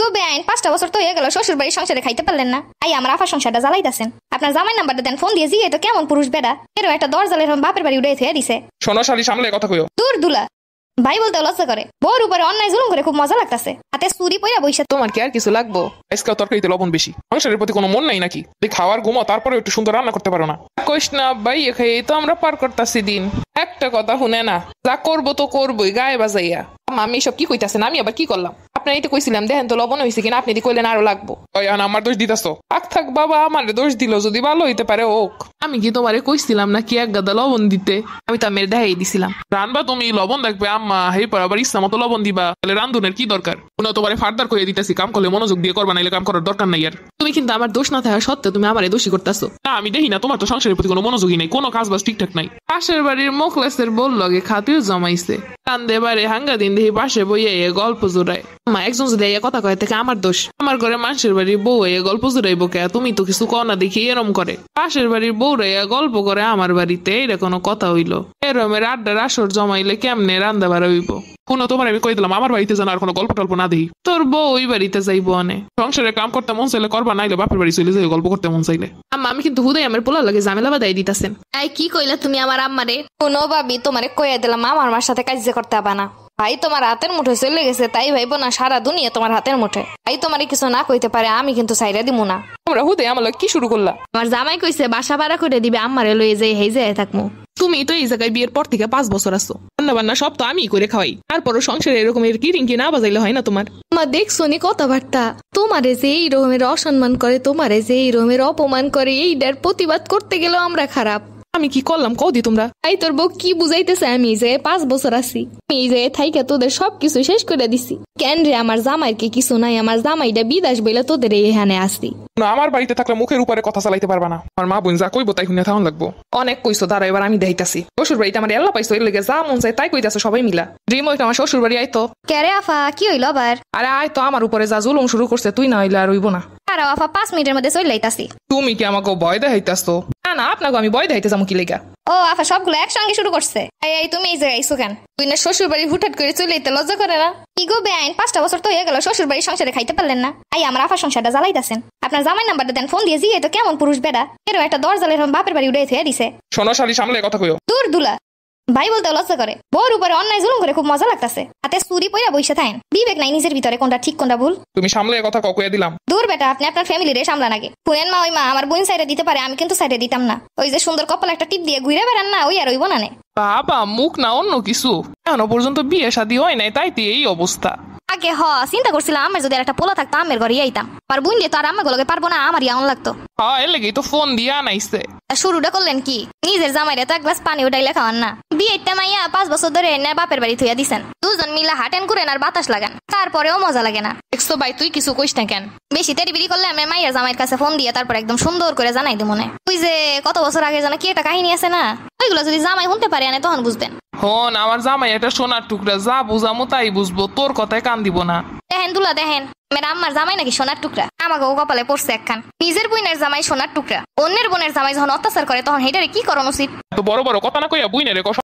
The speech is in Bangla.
গো বেআইন 5টা বছর তো হয়ে গেল শ্বশুর বাড়ির সংসারে খাইতে পারলেন না। আই আমার আফা সংসারটা জ্বালাইতাছেন। আপনার জামাই নাম্বারটা দেন, ফোন দিয়ে জিগে তো কেমন পুরুষ বেড়া এরও একটা দরজালের বাপের বাড়ি উড়ে থুয়ে দিছে। শোনো শালি, সামলে কথা কইও। দূর দুলা, ভাই বলতে লজ্জা করে। বউর উপরে অন্যায় জুলুম করে খুব মজা লাগতাছে। হাতে চুরি পইরা বইসা। তোমার কি আর কিছু লাগবো? আজকে তরকারিতে লবণ বেশি। সংসারের প্রতি কোনো মন নাই নাকি? খাওয়ার ঘুমাও, তারপরে একটু সুন্দর রান্না করতে পারো না? কইস না ভাই, খেয়ে তো আমরা পার করতাছি দিন। একটা কথা শুনে না, যা করবো তো করবোই গায়ে বাজাইয়া। আমি এসব কি কইতাছেন? আমি আবার কি করলাম? আপনার এইটা কইছিলাম দেখেন তো লবণ হয়েছে কিনা, আপনি দি কইলেন আরো লাগবো। আমার দোষ দিতাছো? থাক বাবা, আমার দোষ দিল যদি ভালো হইতে পারে হোক। আমি কি তোমারে কইছিলাম না কি এক গাদা লবণ দিতে? আমি তো মেরে দেখাই দিছিলাম। রানবা তুমি, লবণ দেখবে আম্মা, হেই পর আবার ইচ্ছা মতো লবণ দিবা। তাহলে রান্ধুনের কি দরকার? তোমারে ফার্দার কইয়ে দিতেছি, কাম করলে মনোযোগ দিয়ে করবা, নাইলে কাম করার দরকার নাই। আর তুমি কিন্তু আমার দোষ না থাকা সত্ত্বেও তুমি আমারে দোষী করতেছো। না, আমি দেখি না তোমার তো সংসারের প্রতি কোনো মনোযোগই নেই, কোনো কাজ বাজ ঠিকঠাক নাই। পাশের বাড়ির মোখলেসের বল লগে খাতির জমাইছে, কান্দে বারে হাঙ্গা দিন দেখি পাশে বইয়া এ গল্প জোড়ায়। মা একজন যদি এই কথা কয় থেকে আমার দোষ। আমার ঘরে মানুষের বাড়ির বউ এ গল্প জোড়াইবো কে? তুমি তো কিছু কও না দেখি এরম করে। পাশের বাড়ির বউরা এ গল্প করে আমার বাড়িতে, এইটা কোনো কথা হইলো? এরমের আড্ডার আসর জমাইলে কেমনে রান্দা বাড়া হইব? শুনো, তোমার আমি কই দিলাম আমার বাড়িতে যেন আর কোনো গল্প টল্প না দেখি। তোর বউ ওই বাড়িতে যাইবো অনে। সংসারে কাম করতে মন চাইলে করবা, নাইলে বাপের বাড়ি চলে যাই গল্প করতে মন চাইলে। আমি কিন্তু হুদাই আমার পোলার লাগে ঝামেলা বাদাই দিতাছেন। আই কি কইলা তুমি আমার আম্মারে? কোনো ভাবি তোমারে কইয়া দিলাম আমার মার সাথে কাজ করতে হবে না। ভাই তোমার হাতের মুঠে চলে গেছে, তাই ভাইবো না সারা দুনিয়া তোমার হাতের মুঠে। ভাই তোমারে কিছু না কইতে পারে, আমি কিন্তু সাইরা দিমু না। তোমরা হুদাই আমার কি শুরু করলা? আমার জামাই কইছে বাসা ভাড়া করে দিবে, আম্মারে লইয়ে যাই হেই যায় থাকমু। তুমি তো এই জায়গায় বিয়ের পর থেকে 5 বছর আছো, রান্না বান্না সব তো আমি করে খাওয়াই, তারপরও সংসারে এরকমের কি রিঙ্কি না বাজাইলে হয় না তোমার? মা দেখছো নি কথাবার্তা? তোমারে যে এই রকমের অসম্মান করে, তোমারে যে এই রকমের অপমান করে, এইটার প্রতিবাদ করতে গেলেও আমরা খারাপ। আমি কি করলাম কদি তোমরা? এই তোর বউ কি বুঝাইতেছে? আমি যে 5 বছর আছি, আমি যে থাইকা তোদের সবকিছু শেষ করে দিছি। কেন রে আমার জামাইয়ের কি কিছু নাই? আমার জামাইটা বিদেশ বইলে তোদের এখানে আসি না। আমার বাড়িতে থাকলে মুখের উপরে কথা চালাইতে পারবা না। আমার মা বোন যা কইবো তাই শুনে থাকুন লাগবো। অনেক কইছো, দাঁড়া এবার আমি দেখাইতাছি। শ্বশুর বাড়িতে আমার এল্লা পাইছো, এর লেগে যা মন চাই তাই কইতাছো সবাই মিলা। ড্রিম ওইটা আমার শ্বশুর বাড়ি আইতো। কে রে আফা, কি হইলো আবার? আরে আয় তো, আমার উপরে যা জুলুম শুরু করছে, তুই না হইলে আর হইব না। আরে আফা 5 মিনিটের মধ্যে চলে আইতাছি। তুমি কি আমাকে ভয় দেখাইতাছো? না না, আপনাকে আমি ভয় দেখাইতে যাবো কি লেগা? ও আফা সবগুলো একসঙ্গে শুরু করছে। এই তুমি এই জায়গায় আইছো কেন? তুই না শ্বশুর বাড়ি হুটহাট করে চলে আইতে লজ্জা করে না? কি গো বেআইন 5টা বছর তো হয়ে গেল শ্বশুর বাড়ির সংসারে খাইতে পারলেন না। আই আমার আফা সংসারটা জ্বালাইতাছেন। আপনার জামাই নাম্বারটা দেন, ফোন দিয়ে জিগে তো কেমন পুরুষ বেড়া এরও একটা দরজালের বাপের বাড়ি উড়ে থুয়ে দিছে। শোনো শালি, সামলে কথা কইও। দূর দুলা, ভাই বলতে লজ্জা করে। বউর উপরে অন্যায় জুলুম করে খুব মজা লাগতাছে। হাতে চুরি পইরা বইসা থাকেন। বিবেক নাই নিজের ভিতরে, কোনটা ঠিক কোনটা ভুল? তুমি সামলে কথা কইয়া দিলাম। দূর বেটা, আপনি আপনার ফ্যামিলিরে সামলান আগে। শুনেন মা, ওই মা আমার বোন সাইডে দিতে পারে, আমি কিন্তু সাইডে দিতাম না। ওই যে সুন্দর কপাল একটা টিপ দিয়ে ঘুরে বেড়ান না, ওই আর ওই বানানে। বাবা মুখ না অন্য কিছু, এখনো পর্যন্ত বিয়ে শাদী হয় নাই, তাইতে এই অবস্থা। আগে চিন্তা করছিলাম আমার যদি একটা পোলা থাকতো আমের ঘরে আইতাম। আর বুন দিয়ে তো আর আমার গুলোকে পারবো না, আমার ইয়ান লাগতো। এর লেগেই তো ফোন দিয়া আনাইছে। শুরুটা করলেন কি? নিজের জামাইরে তো এক গ্লাস পানি উঠাইলে খাওয়ান না। বিয়েটা মাইয়া 5 বছর ধরে এনে বাপের বাড়ি থুইয়া দিছেন। দুজন মিলা হাটেন করেন আর বাতাস লাগান, তারপরেও মজা লাগে না। দেখছো ভাই, তুই কিছু কইস না কেন? বেশি তেড়িবিড়ি করলে আমি মাইয়ার জামাইয়ের কাছে ফোন দিয়ে তারপর একদম সুন্দর করে জানাই দিব মনে। তুই যে কত বছর আগে জানা কি একটা কাহিনী আছে না, ওইগুলো যদি জামাই শুনতে পারে আনে তখন বুঝবেন। হন আমার জামাই একটা সোনার টুকরা, যা বুঝামো তাই বুঝবো, তোর কথায় কান দিব না। দেখেন দুলা দেখেন, মেয়ের আম্মার জামাই নাকি সোনার টুকরা? আমাকে কপালে পড়ছে একখান। নিজের বোনের জামাই সোনার টুকরা, অন্যের বোনের জামাই যখন অত্যাচার করে তখন হেটারে কি করানো উচিত? তো বড় বড় কথা না কইয়া বুইনে রে